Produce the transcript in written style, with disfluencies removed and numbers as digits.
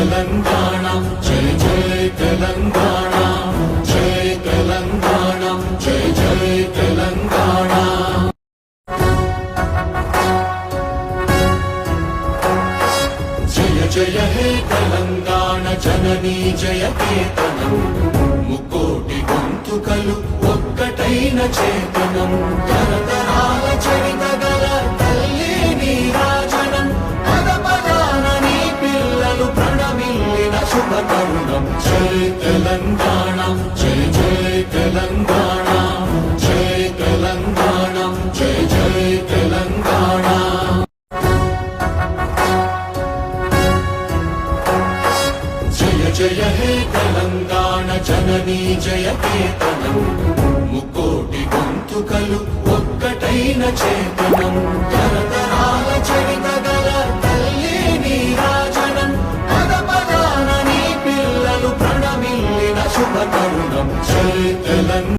తెలంగాణ జై జై తెలంగాణ జై తెలంగాణ జై జై తెలంగాణ జయ జయ హే తెలంగాణ జననీ జయ కేతనం ముక్కోటి గొంతుకలు ఒక్కటైన చేతనం తరతరాల చరిత గల తల్లి నీరాజనం పద పదాన నీ పిల్లలు ప్రణమిల్లిన శుభ తరుణం జై తెలంగాణ జై జై తెలంగాణ జై తెలంగాణ జై జై తెలంగాణ జయ జయ హే తెలంగాణ జననీ జయ కేతనం ముక్కోటి గొంతుకలు ఒక్కటైన చేతనం తరతరాల చరిత గల తల్లి నీరాజనం పద పదాన నీ పిల్లలు ప్రణమిల్లిన శుభ తరుణం జై తెలంగాణ